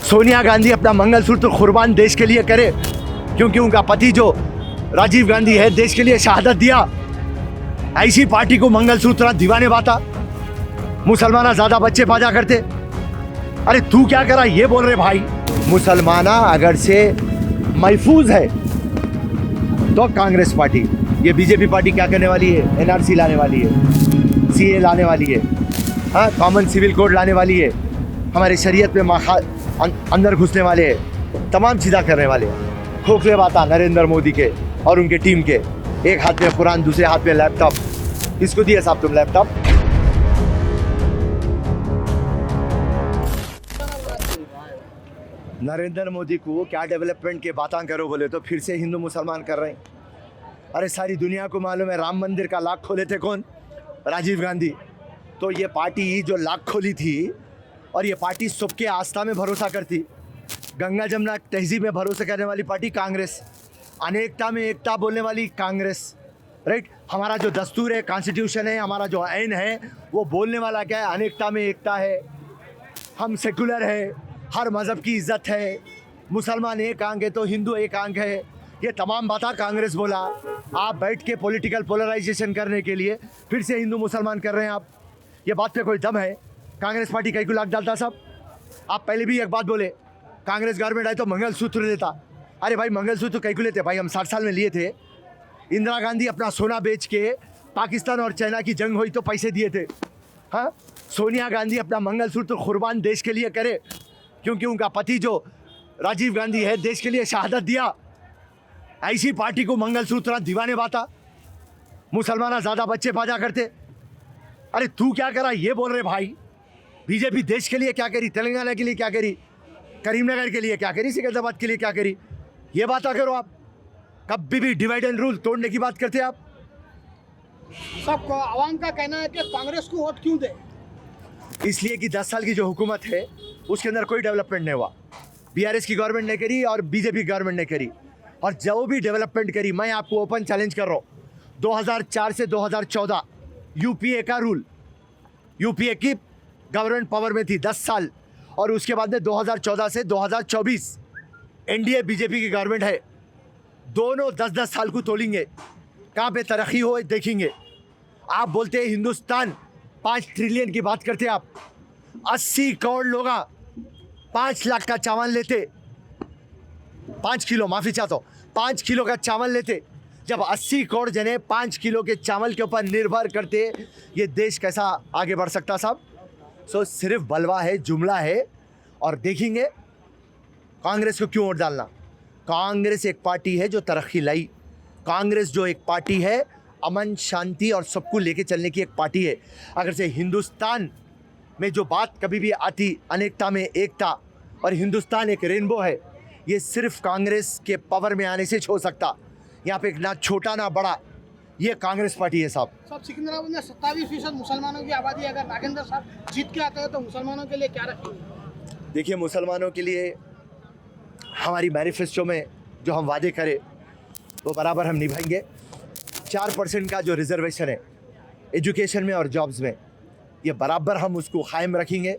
सोनिया गांधी अपना मंगलसूत्र कुर्बान देश के लिए करे, क्योंकि उनका पति जो राजीव गांधी है देश के लिए शहादत दिया। ऐसी पार्टी को मंगलसूत्र दीवाने बाता, मुसलमाना ज्यादा बच्चे पैदा करते। अरे तू क्या करा ये बोल रहे भाई। मुसलमाना अगर से महफूज है तो कांग्रेस पार्टी, ये बीजेपी पार्टी क्या करने वाली है? एनआरसी लाने वाली है, सीए लाने वाली है, हाँ कॉमन सिविल कोड लाने वाली है, हमारे शरीयत में अंदर घुसने वाले हैं, तमाम चीज़ा करने वाले हैं। खोखले बाता नरेंद्र मोदी के और उनके टीम के, एक हाथ में कुरान दूसरे हाथ में लैपटॉप। किसको दिया साहब तुम लैपटॉप? नरेंद्र मोदी को क्या डेवलपमेंट के बातें करो बोले तो फिर से हिंदू मुसलमान कर रहे हैं। अरे सारी दुनिया को मालूम है राम मंदिर का लाख खोले थे कौन? राजीव गांधी। तो ये पार्टी जो लाख खोली थी, और ये पार्टी सबके आस्था में भरोसा करती, गंगा जमुना तहजीब में भरोसा करने वाली पार्टी कांग्रेस, अनेकता में एकता बोलने वाली कांग्रेस, राइट। हमारा जो दस्तूर है, कॉन्स्टिट्यूशन है, हमारा जो आइन है, वो बोलने वाला क्या है? अनेकता में एकता है, हम सेकुलर है, हर मज़हब की इज्जत है, मुसलमान एक आंग है तो हिंदू एक आंग है। ये तमाम बातें कांग्रेस बोला। आप बैठ के पॉलिटिकल पोलराइजेशन करने के लिए फिर से हिंदू मुसलमान कर रहे हैं आप। ये बात पे कोई दम है? कांग्रेस पार्टी कहीं को लाग डालता साहब। आप पहले भी एक बात बोले, कांग्रेस गवर्नमेंट आए तो मंगलसूत्र लेता। अरे भाई मंगलसूत्र कहीं को लेते भाई? हम 60 साल में लिए थे। इंदिरा गांधी अपना सोना बेच के पाकिस्तान और चाइना की जंग हुई तो पैसे दिए थे। हाँ, सोनिया गांधी अपना मंगलसूत्र कुर्बान देश के लिए करे, क्योंकि उनका पति जो राजीव गांधी है देश के लिए शहादत दिया। ऐसी पार्टी को मंगलसूत्र दीवाने बाता, मुसलमाना ज़्यादा बच्चे पैदा करते। अरे तू क्या करा ये बोल रहे भाई। बीजेपी देश के लिए क्या करी? तेलंगाना के लिए क्या करी? करीमनगर के लिए क्या करी? सिकंदराबाद के लिए क्या करी? ये बात करो आप। कभी भी डिवाइड एंड रूल तोड़ने की बात करते आप। सब आवाम का कहना है कि कांग्रेस को वोट क्यों दे? इसलिए कि 10 साल की जो हुकूमत है उसके अंदर कोई डेवलपमेंट नहीं हुआ। बीआरएस की गवर्नमेंट ने करी और बीजेपी गवर्नमेंट ने करी, और जो भी डेवलपमेंट करी, मैं आपको ओपन चैलेंज कर रहा हूँ, 2004 से 2014 यूपीए का रूल, यूपीए की गवर्नमेंट पावर में थी 10 साल, और उसके बाद में 2014 से 2024 एनडीए बीजेपी की गवर्नमेंट है। दोनों 10-10 साल को तोलेंगे, कहाँ पे तरक्की हो देखेंगे। आप बोलते हैं हिंदुस्तान 5 ट्रिलियन की बात करते आप। 80 करोड़ लोग 5 लाख का चावल लेते, 5 किलो, माफ़ी चाहता हूँ, 5 किलो का चावल लेते। जब 80 करोड़ जने 5 किलो के चावल के ऊपर निर्भर करते, ये देश कैसा आगे बढ़ सकता साहब? सो सिर्फ बलवा है, जुमला है। और देखेंगे कांग्रेस को क्यों वोट डालना। कांग्रेस एक पार्टी है जो तरक्की लाई। कांग्रेस जो एक पार्टी है अमन शांति और सबको लेके चलने की एक पार्टी है। अगर से हिंदुस्तान में जो बात कभी भी आती, अनेकता में एकता, और हिंदुस्तान एक रेनबो है, ये सिर्फ कांग्रेस के पावर में आने से हो सकता। यहाँ पे ना छोटा ना बड़ा, ये कांग्रेस पार्टी है साहब। सब सिकंदराबाद में 27% मुसलमानों की आबादी, अगर नागेंद्र साहब जीत के आते हैं तो मुसलमानों के लिए क्या रखेंगे? देखिए, मुसलमानों के लिए हमारी मैनिफेस्टो में जो हम वादे करें वो बराबर हम निभाएंगे। 4% का जो रिजर्वेशन है एजुकेशन में और जॉब्स में, ये बराबर हम उसको कायम रखेंगे।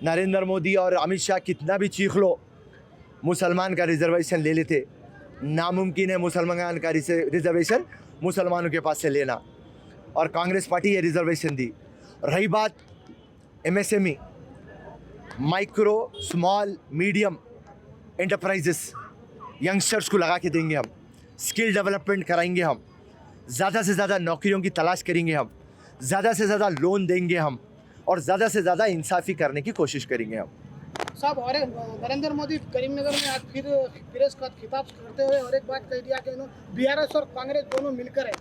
नरेंद्र मोदी और अमित शाह कितना भी चीख लो, मुसलमान का रिजर्वेशन ले लेते। नामुमकिन है मुसलमान का रिजर्वेशन मुसलमानों के पास से लेना, और कांग्रेस पार्टी ये रिजर्वेशन दी। रही बात MSME, micro small medium enterprises, youngsters को लगा के देंगे हम, स्किल डेवलपमेंट कराएंगे हम, ज़्यादा से ज़्यादा नौकरियों की तलाश करेंगे हम, ज़्यादा से ज़्यादा लोन देंगे हम, और ज़्यादा से ज़्यादा इंसाफ़ी करने की कोशिश करेंगे हम साहब। और नरेंद्र मोदी करीमनगर में आज फिर प्रेस का खिताब करते हुए और एक बात कह दिया कि बीआरएस और कांग्रेस दोनों मिलकर है,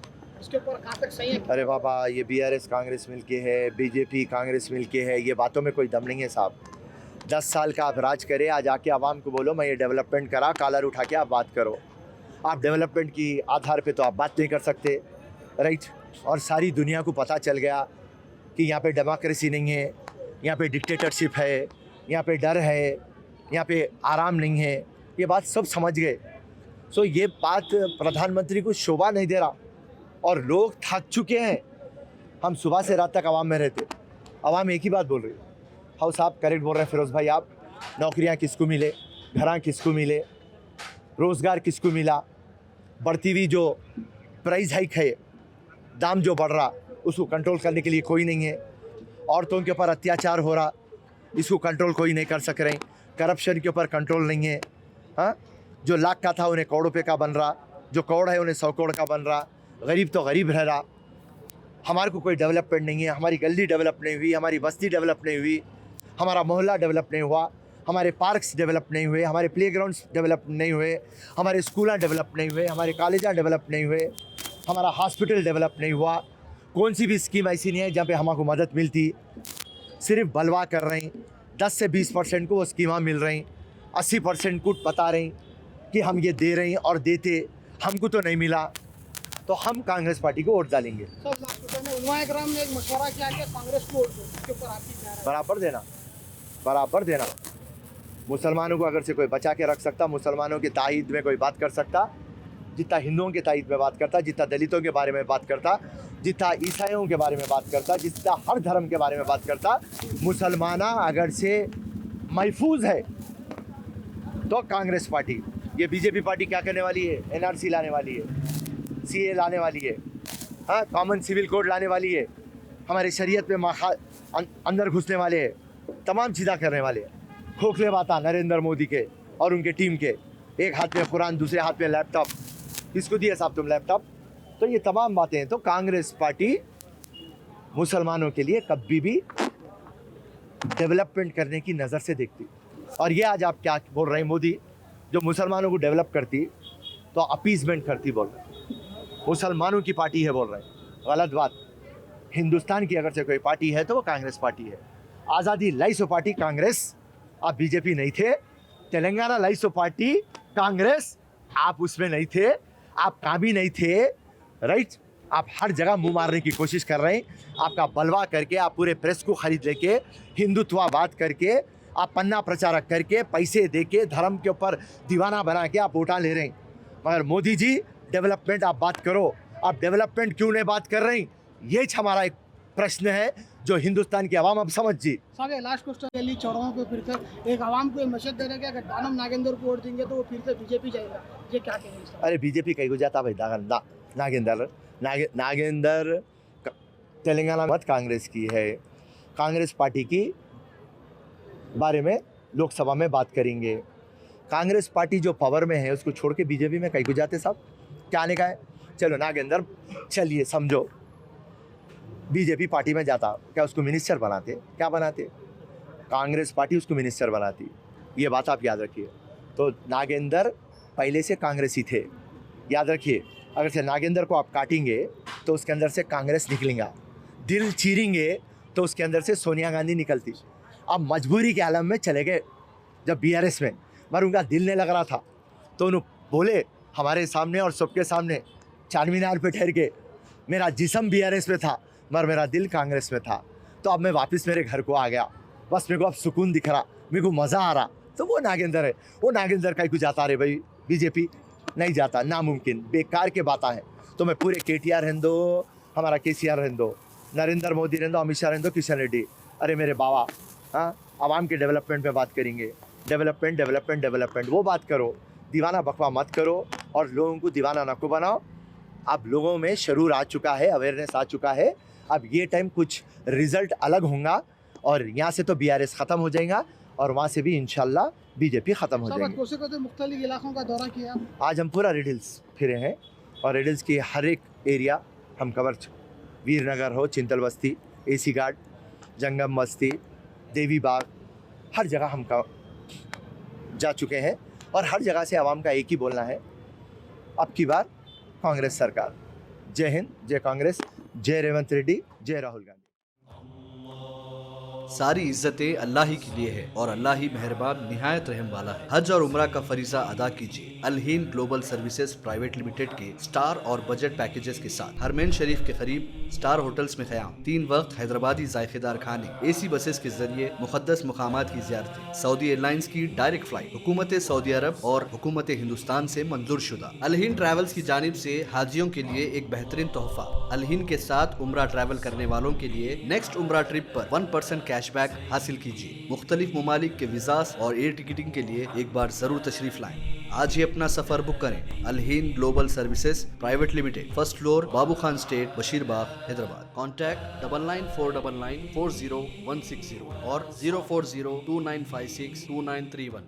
इसके ऊपर कहाँ तक सही है? अरे बाबा, ये बीआरएस कांग्रेस मिलके है, बीजेपी कांग्रेस मिलके है, ये बातों में कोई दम नहीं है साहब। 10 साल का आप राज करे, आज आके आवाम को बोलो मैं ये डेवलपमेंट करा, कॉलर उठा के आप बात करो। आप डेवलपमेंट की आधार पे तो आप बात नहीं कर सकते, राइट। और सारी दुनिया को पता चल गया कि यहाँ पे डेमोक्रेसी नहीं है, यहाँ पे डिक्टेटरशिप है, यहाँ पे डर है, यहाँ पे आराम नहीं है। ये बात सब समझ गए। सो ये बात प्रधानमंत्री को शोभा नहीं दे रहा, और लोग थक चुके हैं। हम सुबह से रात तक आवाम में रहते, आवाम एक ही बात बोल रही है। हाँ साहब, करेक्ट बोल रहे हैं फिरोज़ भाई आप। नौकरियां किसको मिले, घरां किसको मिले, रोज़गार किसको मिला, बढ़ती हुई जो प्राइस हाइक है, दाम जो बढ़ रहा, उसको कंट्रोल करने के लिए कोई नहीं है। औरतों के ऊपर अत्याचार हो रहा, इसको कंट्रोल कोई नहीं कर सक रहे। करप्शन के ऊपर कंट्रोल नहीं है। हाँ, जो लाख का था उन्हें करोड़ रुपये का बन रहा, जो करोड़ है उन्हें 100 करोड़ का बन रहा, गरीब तो गरीब रह रहा। हमारे को कोई डेवलपमेंट नहीं है, हमारी गली डेवलप नहीं हुई, हमारी बस्ती डेवलप नहीं हुई, हमारा मोहल्ला डेवलप नहीं हुआ, हमारे पार्क्स डेवलप नहीं हुए, हमारे प्लेग्राउंड्स डेवलप नहीं हुए, हमारे स्कूल डेवलप नहीं हुए, हमारे कॉलेज डेवलप नहीं हुए, हमारा हॉस्पिटल डेवलप नहीं हुआ। कौन सी भी स्कीम ऐसी नहीं है जहाँ पे हमको मदद मिलती। सिर्फ बलवा कर रहे हैं। 10 से 20% को वो स्कीमां मिल रही, 80% को बता रही कि हम ये दे रहे हैं और देते हमको तो नहीं मिला, तो हम कांग्रेस पार्टी को वोट डालेंगे। सर उन्वाईग्राम ने एक मशवरा किया कि कांग्रेस को वोट दो, इसके ऊपर आपकी क्या राय है? बराबर देना। मुसलमानों को अगर से कोई बचा के रख सकता, मुसलमानों के ताईद में कोई बात कर सकता, जितना हिंदुओं के ताईद में बात करता, जितना दलितों के बारे में बात करता, जितना ईसाइयों के बारे में बात करता, जितना हर धर्म के बारे में बात करता, मुसलमाना अगर से महफूज है तो कांग्रेस पार्टी। ये बीजेपी पार्टी क्या करने वाली है? एनआरसी लाने वाली है, सीए लाने वाली है, हाँ, कॉमन सिविल कोड लाने वाली है, हमारे शरीयत में अंदर घुसने वाले हैं, तमाम चीज़ें करने वाले हैं। खोखले बातें नरेंद्र मोदी के और उनके टीम के, एक हाथ में कुरान दूसरे हाथ में लैपटॉप, किसको दिया साहब तुम लैपटॉप? तो ये तमाम बातें हैं। तो कांग्रेस पार्टी मुसलमानों के लिए कभी भी डेवलपमेंट करने की नज़र से देखती। और ये आज आप क्या बोल रहे हैं? मोदी जो मुसलमानों को डेवलप करती तो अपीजमेंट करती बोल रहे, मुसलमानों की पार्टी है बोल रहे हैं। गलत बात। हिंदुस्तान की अगर से कोई पार्टी है तो वो कांग्रेस पार्टी है। आज़ादी लाइसो पार्टी कांग्रेस, आप बीजेपी नहीं थे। तेलंगाना लाइसो पार्टी कांग्रेस, आप उसमें नहीं थे, आप काबिल नहीं थे, राइट। आप हर जगह मुंह मारने की कोशिश कर रहे हैं। आपका बलवा करके, आप पूरे प्रेस को खरीद लेके, हिंदुत्ववाद करके, आप पन्ना प्रचारक करके, पैसे देके, धर्म के ऊपर दीवाना बना के आप वोटा ले रहे हैं। मगर मोदी जी, डेवलपमेंट आप बात करो, आप डेवलपमेंट क्यों नहीं बात कर रहे हैं? ये हमारा एक प्रश्न है जो हिंदुस्तान की आवाम अब समझ जी। साहब ये लास्ट क्वेश्चन दिल्ली चौराहों पे फिर से एक आवाम को मैसेज दे रहे हैं कि अगर दानम नागेंद्र को वोट देंगे तो वो फिर से बीजेपी जाएगा, ये क्या कहेंगे? अरे बीजेपी कहीं को जाता भाई, नागेंद्र तेलंगाना मत कांग्रेस की है। कांग्रेस पार्टी की बारे में लोकसभा में बात करेंगे। कांग्रेस पार्टी जो पावर में है उसको छोड़ के बीजेपी में कहीं को जाते साहब? क्या आने का है? चलो नागेंद्र, चलिए समझो बीजेपी पार्टी में जाता, क्या उसको मिनिस्टर बनाते? क्या बनाते? कांग्रेस पार्टी उसको मिनिस्टर बनाती। ये बात आप याद रखिए। तो नागेंद्र पहले से कांग्रेसी थे, याद रखिए। अगर से नागेंद्र को आप काटेंगे तो उसके अंदर से कांग्रेस निकलेगा, दिल चीरेंगे तो उसके अंदर से सोनिया गांधी निकलती। अब मजबूरी के आलम में चले गए जब बीआरएस में, मगर उनका दिल नहीं लग रहा था तो उन्होंने बोले हमारे सामने और सबके सामने चार मीनार पे ठहर के, मेरा जिस्म बीआरएस में था मगर मेरा दिल कांग्रेस में था। तो अब मैं वापस मेरे घर को आ गया, बस मेरे को अब सुकून दिख रहा, मेरे को मज़ा आ रहा। तो वो नागेंद्र है। वो नागेंद्र कहीं को जाता रे भाई? बीजेपी नहीं जाता, नामुमकिन, बेकार के बातें हैं। तो मैं पूरे केटीआर रहने दो, हमारा केसीआर रहने दो, नरेंद्र मोदी रहने दो, अमित शाह रहने दो, किशन रेड्डी, अरे मेरे बाबा, हाँ, आवाम के डेवलपमेंट पे बात करेंगे। डेवलपमेंट डेवलपमेंट डेवलपमेंट वो बात करो, दीवाना बकवा मत करो और लोगों को दीवाना न को बनाओ। अब लोगों में शरूर आ चुका है, अवेयरनेस आ चुका है। अब ये टाइम कुछ रिजल्ट अलग होगा और यहाँ से तो बीआरएस ख़त्म हो जाएगा और वहाँ से भी इंशाल्लाह बीजेपी ख़त्म हो जाएगी। मुख्तलिफ इलाकों का दौरा किया आज हम पूरा रेड हिल्स फिरे हैं और रेड हिल्स की हर एक एरिया हम कवर, वीरनगर हो, चिंतल बस्ती, एसी घाट, जंगम बस्ती, देवी बाग, हर जगह हम जा चुके हैं और हर जगह से आवाम का एक ही बोलना है, अब की बार कांग्रेस सरकार। जय हिंद, जय कांग्रेस, जय रेवंत रेड्डी, जय राहुल गांधी। सारी इज्जतें अल्लाह ही के लिए है और अल्लाह ही मेहरबान निहायत रहम वाला है। हज और उम्रा का फरीजा अदा कीजिए Al Hind global services private limited के स्टार और बजट पैकेजेस के साथ। हरमैन शरीफ के करीब स्टार होटल्स में क़याम, 3 वक्त हैदराबादी जायकेदार खाने, एसी बसेस के जरिए मुक़द्दस मुकामात की ज़ियारतें, सऊदी एयरलाइंस की डायरेक्ट फ्लाइट, हुकूमत सऊदी अरब और हुकूमत हिंदुस्तान से मंजूर शुदा। अल हिंद ट्रैवल्स की जानिब से हाजियों के लिए एक बेहतरीन तोहफा। अल हिंद के साथ उम्रा ट्रैवल करने वालों के लिए नेक्स्ट उम्रा ट्रिप पर 1% कैशबैक हासिल कीजिए। मुख्तलिफ ममालिक के वीज़ास और एयर टिकटिंग के लिए एक बार जरूर तशरीफ लाएं। आज ही अपना सफर बुक करें। Al Hind global services private limited, first floor, Babu Khan estate, Basheerbagh, Hyderabad. Contact 9949940160 और 04029562931।